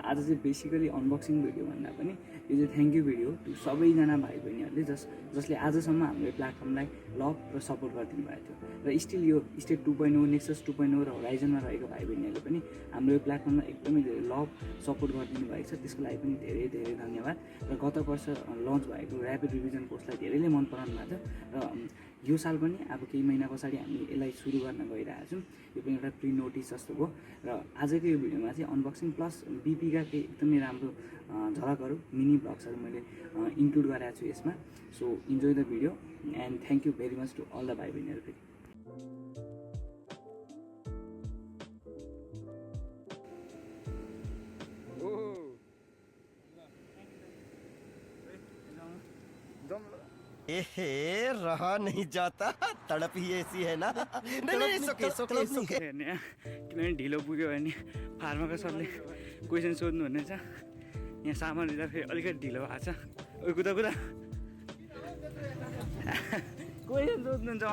आज चाहिँ basically unboxing video भन्दा पनि यो चाहिँ थ्याङ्क यू भिडियो टु सबैजना भाइ बहिनीहरूले जसले आजसम्म हाम्रो प्लेटफर्मलाई लभ र सपोर्ट गरिदिनु भएको थियो र स्टिल यो स्टेट 2.0 नेक्सस 2.0 र होराइजनमा रहेको भाइ बहिनीहरूले पनि हाम्रो यो प्लेटफर्ममा एकदमै धेरै लभ सपोर्ट गरिदिनु भएको छ। त्यसको लागि पनि धेरै धेरै धन्यवाद। र गत वर्ष लन्च भएको ऱ्यापिड रिभिजन कोर्सलाई धेरैले मन पराउनु भएको छ र यो साल पनि अब केही महिना पछाडि हामी यसलाई सुरु गर्न गइरहेको छौँ। यो पनि एउटा प्री नोटिस जस्तो भयो र आजको यो भिडियोमा चाहिँ अनबक्सिङ प्लस बीपीका केही एकदमै राम्रो झलकहरू मिनी ब्लग्सहरू मैले इन्क्लुड गरेको छु यसमा। So enjoy the video and thank you very much to all the भाइ बहिनीहरू फेरि। रहा नहीं जाता, तड़प ही ऐसी है ना। नहीं किनभने ढिलो पुग्यो भने फार्माको सरले क्वेसन सोध्नु हुनेछ। यहाँ सामान लिँदा फेरि अलिकति ढिलो भएको छ। ओ कुदा क्वेसन सोध्नुहुन्छ।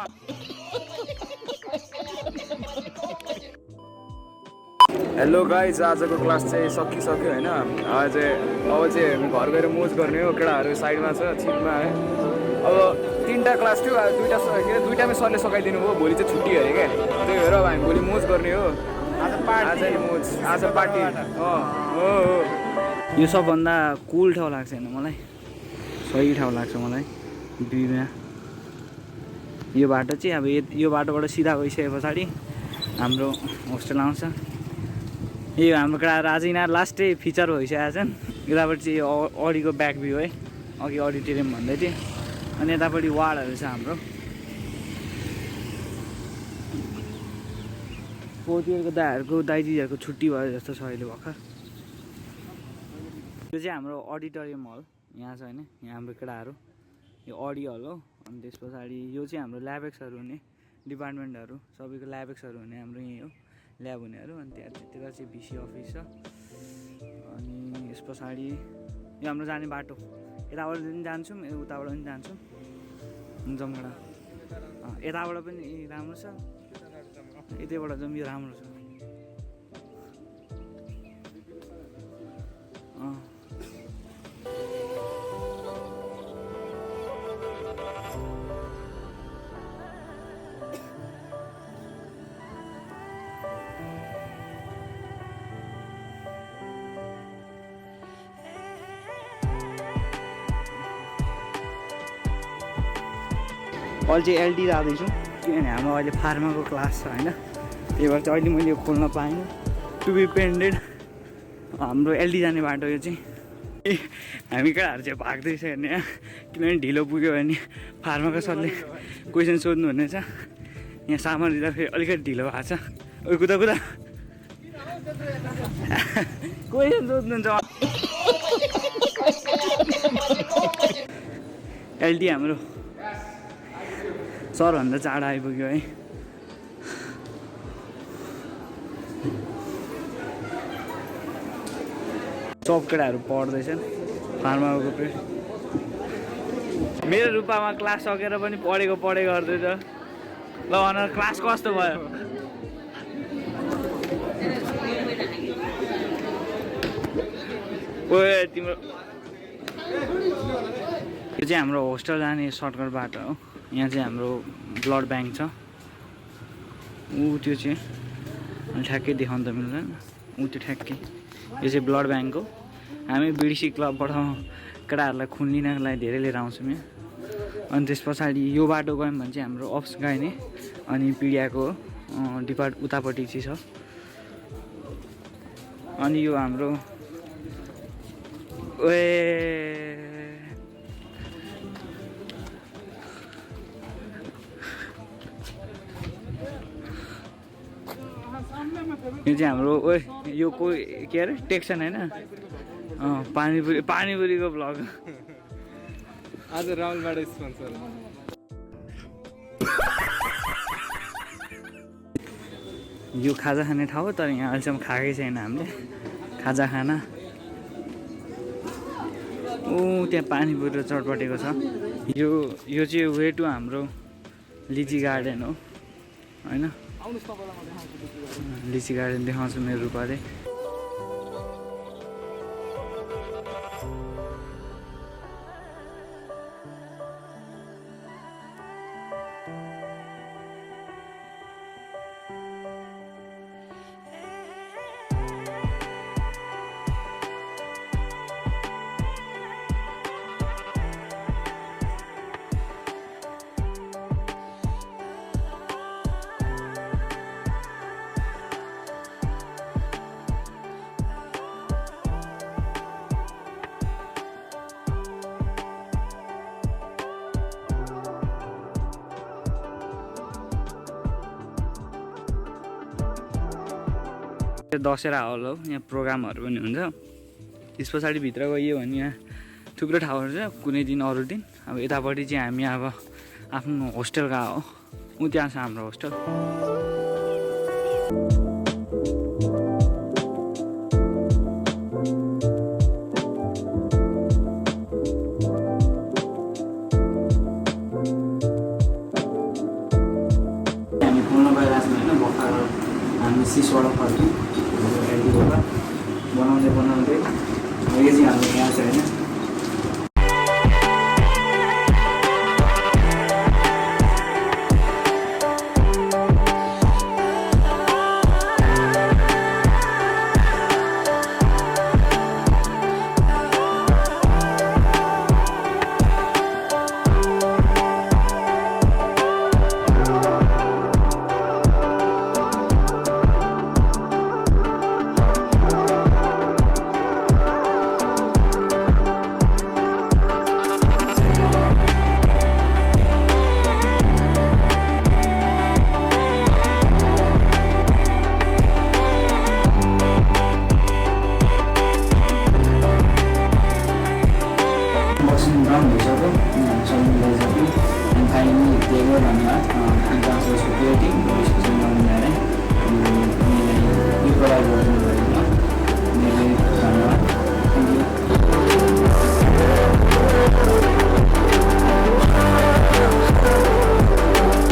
हेलो गाइज, आजको क्लास चाहिँ सकिसक्यो होइन। अब चाहिँ हामी घर गएर मोज गर्ने हो। केटाहरू साइडमा छ, चिपमा है। अब 3टा क्लास थियो, दुईटामै सरले सकाइदिनु भयो। भोलि चाहिँ छुट्टी अरे क्या, त्यही भएर अब हामी भोलि मोज गर्ने हो। आज पार्टी हो। यो सबभन्दा कुल ठाउँ लाग्छ होइन मलाई, सही ठाउँ लाग्छ मलाई बीमा। यो बाटो चाहिँ अब यो बाटोबाट सिधा गइसके पछाडि हाम्रो होस्टेल आउँछ। यो हाम्रो केटाहरू आज यिनीहरू लास्टै फिचर भइसकेको छन्। यतापट्टि चाहिँ यो अडीको ब्याक भ्यू है, अघि अडिटोरियम भन्दै थिएँ। अनि यतापट्टि वार्डहरू छ हाम्रो। फोर्थ इयरको दाइहरूको दाइजीहरूको छुट्टी भयो जस्तो छ अहिले भर्खर। यो चाहिँ हाम्रो अडिटोरियम हल यहाँ छ होइन। यहाँ हाम्रो केटाहरू, यो अडी हल हो। अनि त्यस पछाडि यो चाहिँ हाम्रो ल्याबएक्सहरू हुने डिपार्टमेन्टहरू, सबैको ल्याबएक्सहरू हुने हाम्रो यहीँ हो, ल्याब हुनेहरू। अनि त्यहाँतिर चाहिँ भिसी अफिस छ। अनि यस पछाडि यो हाम्रो जाने बाटो, यताबाट पनि जान्छौँ, उताबाट पनि जान्छौँ जमगढा। यताबाट पनि राम्रो छ, यतैबाट जाउँ, यो राम्रो छ। अहिले चाहिँ एलडी जाँदैछु किनभने हाम्रो अहिले फार्माको क्लास छ होइन। त्यही भएर चाहिँ अहिले मैले यो खोल्न पाइनँ। टु बी पेन्डेड हाम्रो एलडी जाने बाटो यो चाहिँ। हामी केटाहरू चाहिँ भाग्दैछ हेर्ने, किनभने ढिलो पुग्यो भने फार्माको सरले क्वेसन सोध्नु हुनेछ। यहाँ सामान लिँदा फेरि अलिकति ढिलो भएको छ। ओ कुदा क्वेसन सोध्नुहुन्छ। एलडी हाम्रो सरभन्दा चाँडो आइपुग्यो है। सब केटाहरू पढ्दैछन् फार्माको पेट। मेरो रूपमा क्लास सकेर पनि पढेको गर्दैछ। ल भन क्लास कस्तो भयो? ओ तिम्रो यो चाहिँ हाम्रो होस्टेल जाने सर्टकट बाटो हो। यहाँ चाहिँ हाम्रो ब्लड ब्याङ्क छ। त्यो चाहिँ ठ्याक्कै देखाउनु त मिल्दैन। त्यो ठ्याक्कै यो चाहिँ ब्लड ब्याङ्क हो। हामी बिडिसी क्लबबाट केटाहरूलाई खुन लिनको लागि धेरै लिएर आउँछौँ यहाँ। अनि त्यस पछाडि यो बाटो गयौँ भने चाहिँ हाम्रो अप्स गाइने अनि पिडियाको उतापट्टि चाहिँ छ। अनि यो हाम्रो यो चाहिँ हाम्रो यो कोही के अरे टेक्सन होइन, पानीपुरीको ब्लग। आज राहुलबाट स्पोन्सर। यो खाजा खाने ठाउँ हो, तर यहाँ अहिलेसम्म खाएकै छैन हामीले खाजा खाना। त्यहाँ पानीपुरी र चटपटेको छ। यो चाहिँ वे टु हाम्रो लिची गार्डन हो होइन। लिची गार्डन देखाउँछु मेरो रूपले। दसेरा हल हो, यहाँ प्रोग्रामहरू पनि हुन्छ। त्यस पछाडि भित्र गइयो भने यहाँ थुप्रो ठाउँहरू छ। कुनै दिन अरू दिन अब यतापट्टि चाहिँ हामी अब आफ्नो होस्टेल गएको हो, ऊ त्यहाँ छ हाम्रो होस्टेल। हामी पुग्न गइरहेको छौँ होइन, भर्खर हामी सिसबाट फर्क्यौँ बनाउँदै यो चाहिँ हाम्रो यहाँ छ होइन।